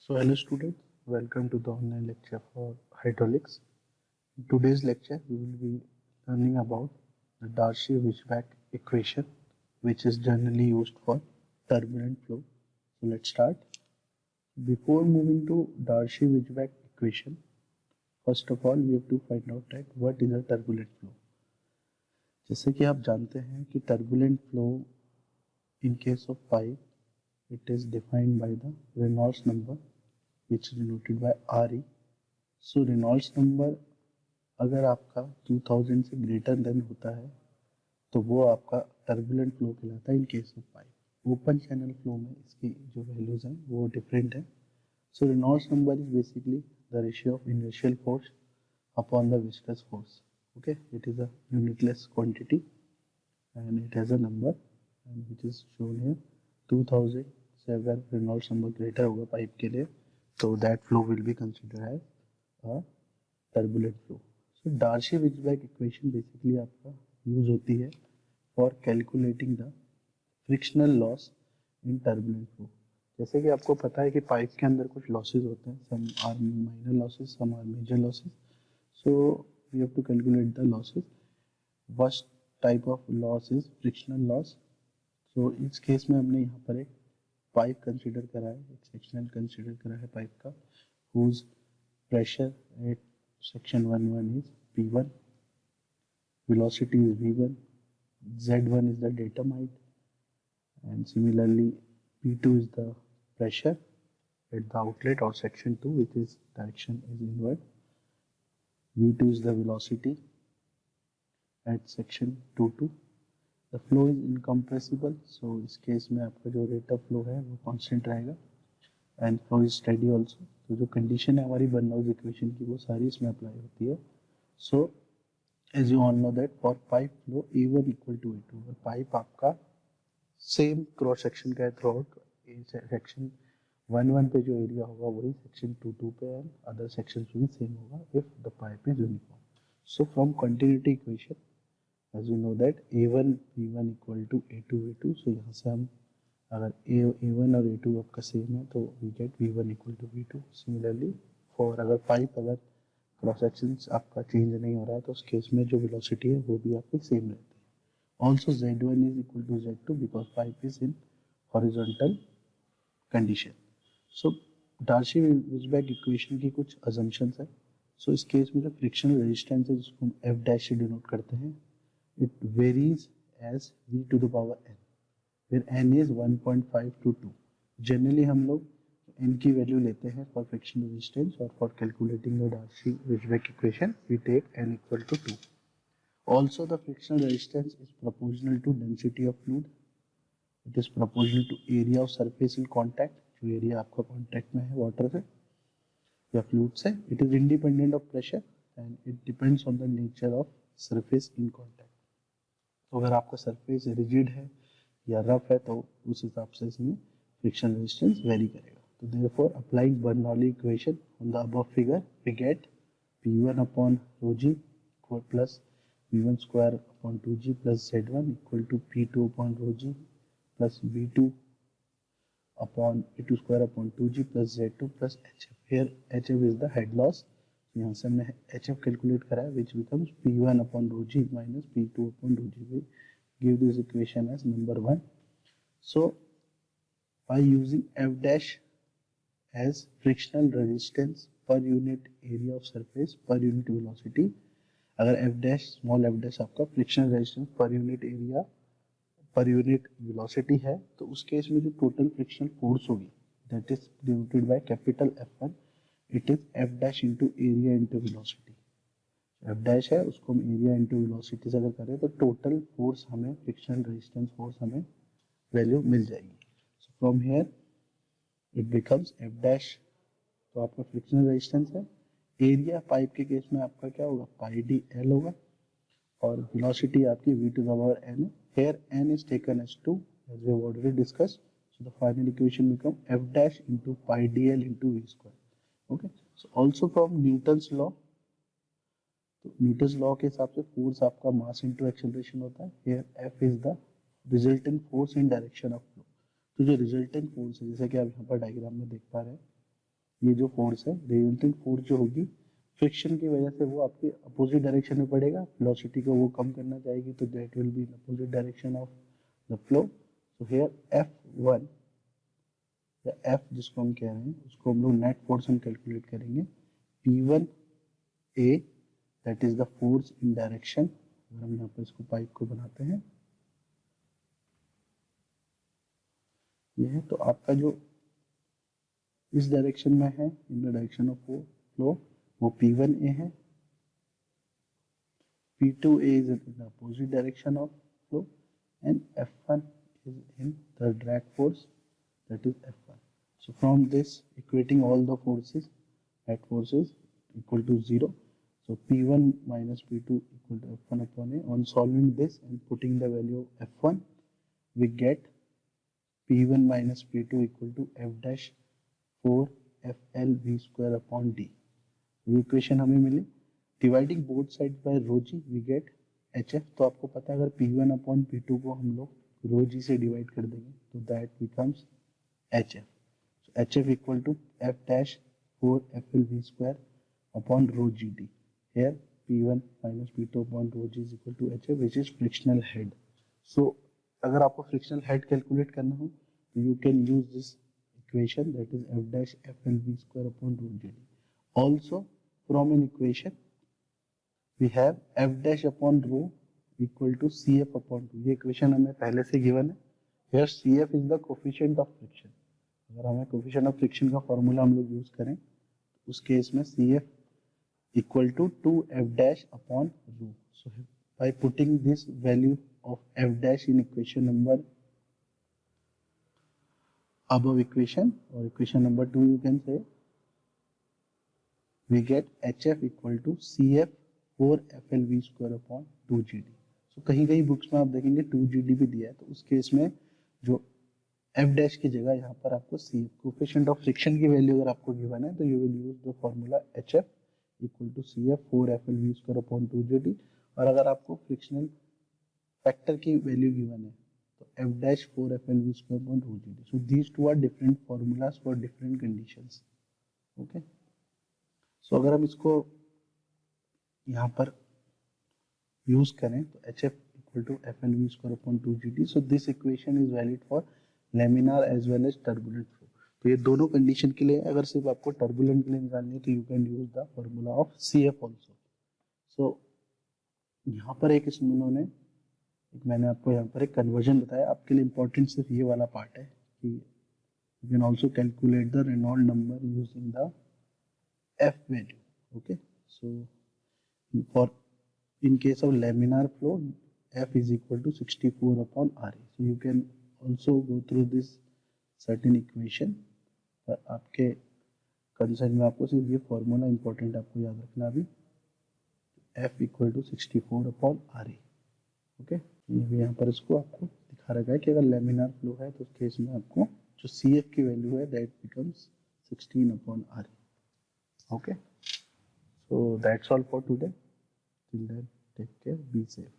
So hello students, welcome to the online lecture for hydraulics. In today's lecture, we will be learning about the Darcy-Weisbach equation, which is generally used for turbulent flow. So let's start. Before moving to Darcy-Weisbach equation, first of all, we have to find out that what is a turbulent flow. जैसे कि आप जानते हैं कि turbulent flow in case of pipe, it is defined by the Reynolds number, which is denoted by RE. So Reynolds number अगर आपका 2000 से greater than होता है तो वो आपका टर्बुलेंट फ्लो कहलाता है in case of pipe. Open channel flow में इसकी जो वैल्यूज हैं वो डिफरेंट है। So Reynolds number is basically the ratio of inertial force upon the viscous force. Okay, it is a unitless quantity and it has a number and which is shown here 2000 से अगर Reynolds number greater होगा pipe के लिए तो that flow will be consider as a turbulent flow. So Darcy Weisbach equation basically आपका use होती है for calculating the frictional loss in turbulent flow. जैसे कि आपको पता है कि पाइप के अंदर कुछ लॉसेज होते हैं, some are minor losses, some are major losses. So we have to calculate the losses. First type of loss is frictional loss. So इस केस में हमने यहाँ पर एक पाइप कंसीडर करा है, एक सेक्शन कंसीडर करा है पाइप का, whose pressure at section 11 is P1, velocity is V1, Z1 is the datum height, and similarly P2 is the pressure at the outlet or section 2, which is direction is inward. V2 is the velocity at section 2. The flow is incompressible, so इस case में आपका जो rate of flow है वो constant रहेगा and flow is steady also. तो जो condition है हमारी बर्नौलीज इक्वेशन की वो सारी इसमें अप्लाई होती है। So as you all know that for pipe flow A1 equal to A2, अगर पाइप आपका सेम क्रॉस सेक्शन का है थ्रू आउट, सेक्शन 1 पे जो एरिया होगा वही सेक्शन 2 पे एंड अदर सेक्शन भी सेम होगा if the pipe is uniform. So from continuity equation as you know that A1 V1 equal to A2 V2, so यहाँ से हम अगर A1 और A2 आपका सेम है तो we get V1 equal to V2। Similarly for अगर pipe अगर क्रॉस सेक्शन आपका चेंज नहीं हो रहा है तो उस केस में जो वेलोसिटी है वो भी आपकी सेम रहती है। Also Z1 is equal to Z2 because pipe is in horizontal condition। So Darcy Weisbach equation की कुछ assumptions है। सो इस केस में जो फ्रिक्शनल रेजिस्टेंस है जिसको हम F डैश से डिनोट करते हैं, it varies as v to the power n, where n is 1.5 to 2। Generally हम लोग n की वैल्यू लेते हैं फॉर फ्रिक्शन रेजिस्टेंस और for calculating the Darcy Weisbach equation we take n equal to 2। Also the frictional resistance is proportional to density of fluid, it is proportional to area of surface in contact, जो area आपका contact में है water से या fluid से। It is independent of pressure and it depends on the nature of surface in contact. तो अगर आपका सरफेस रिजिड है या रफ है तो उस हिसाब से इसमें फ्रिक्शन रेजिस्टेंस वेरी करेगा। तो therefore applying Bernoulli equation on the above figure we get P1 upon rho g plus V1 square upon 2G plus Z1 equal to P2 upon rho g plus V2 upon P2 square upon 2G plus Z2 plus HF। Here HF is the head loss. यहाँ से हमने HF calculate करा है which becomes P1 upon rho g minus P2 upon rho g। We give this equation as number 1। So by using F dash as frictional resistance per unit area of surface per unit velocity, अगर F dash small f dash आपका frictional resistance per unit area per unit velocity है तो उस case में जो total frictional force होगी that is denoted by capital F1, it is F dash into area into velocity। F dash है उसको हम एरिया इंटू वेलोसिटी से अगर करें तो टोटल फोर्स हमें फ्रिक्शनल रेजिस्टेंस फोर्स हमें वैल्यू मिल जाएगी। So from here it becomes F dash, तो आपका फ्रिक्शनल रेजिस्टेंस है। एरिया पाइप के केस में आपका क्या होगा, पाई डी एल होगा और वेलोसिटी आपकी v to the power n है। Here n is taken as 2 as we have already discussed, so the final equation become F dash into pi dl into v square। okay, so also from Newton's law, तो Newton's law के हिसाब से force आपका mass into acceleration होता है। Here F is the resultant force in direction of flow. तो जो resultant force है जैसे कि आप यहाँ पर डायग्राम में देख पा रहे हैं ये जो फोर्स है, रिजल्टिंग फोर्स जो होगी फ्रिक्शन की वजह से वो आपके अपोजिट डायरेक्शन में पड़ेगा, वेलोसिटी को वो कम करना चाहेगी, तो that will be in opposite direction of the flow. So here F1 या F जिसको हम कह रहे हैं उसको हम लोग नेट फोर्स हम कैलकुलेट करेंगे. P1A that is the force in direction. अगर हम यहाँ पर इसको पाइप को बनाते हैं, ये है, तो आपका जो इस डायरेक्शन में है in the direction of flow वो P1A है. P2A is in the opposite direction of flow, and F1 is in the drag force, that is F1. So from this, equating all the forces, at forces equal to 0. So P1 minus P2 equal to F1 upon A. On solving this and putting the value of F1, we get P1 minus P2 equal to F dash 4 FL V square upon D. ये equation हमें मिली. Dividing both side by rho g we get h f. तो आपको पता है अगर P1 upon P2 को हम लोग रो जी से डिवाइड कर देंगे तो that becomes h f. So h F equal to f dash 4 f L V square upon rho g d. Here P1 minus P2 upon rho g is equal to h f which is frictional head. So अगर आपको frictional head calculate करना हो तो you can use this equation that is f dash f L V square upon rho g d. Also from an equation we have f dash upon rho equal to cf upon 2. ये equation हमें पहले से given है. here cf is the coefficient of friction. अगर हमें coefficient of friction का formula हम लोग यूज करें तो उस केस में cf equal to 2f dash upon rho. so by putting this value of f dash in equation number above equation or equation number 2 you can say, we get HF equal to CF 4 FLV square upon 2GD. So कहीं कहीं books में आप देखेंगे 2GD भी दिया है, तो उस केस में जो F डैश की जगह यहाँ पर आपको CF कोफिशिएंट ऑफ फ्रिक्शन की वैल्यू अगर आपको गिवन है तो you will use the formula HF equal to CF 4 FLV square upon 2GD. और अगर आपको फ्रिक्शनल फैक्टर की वैल्यू गिवन है तो F dash 4 FLV square upon 2GD. So these two are different formulas for different conditions. Okay. So अगर हम इसको यहाँ पर यूज करें तो H F equal to F L V square upon 2GD. So this equation is valid for laminar as well as turbulent flow. तो ये दोनों कंडीशन के लिए, अगर सिर्फ आपको टर्बुलेंट के लिए निकालनी है तो you can use the formula of c f also. So यहाँ पर एक इसमें उन्होंने मैंने आपको यहाँ पर एक कन्वर्जन बताया. आपके लिए इंपॉर्टेंट सिर्फ ये वाला पार्ट है कि you can also calculate the Reynold number using the F value. Okay, so for in case of laminar flow, F is equal to 64 upon RA. So you can also go through this certain equation. पर आपके concern में आपको सिर्फ ये formula important आपको याद रखना अभी. F equal to 64 upon RA. Okay, ये भी यहाँ पर इसको आपको दिखा रखा है कि अगर लेमिनार फ्लो है तो उस केस में आपको जो CF की वैल्यू है that becomes 16 upon RA. Okay, so that's all for today. Till then, take care, be safe.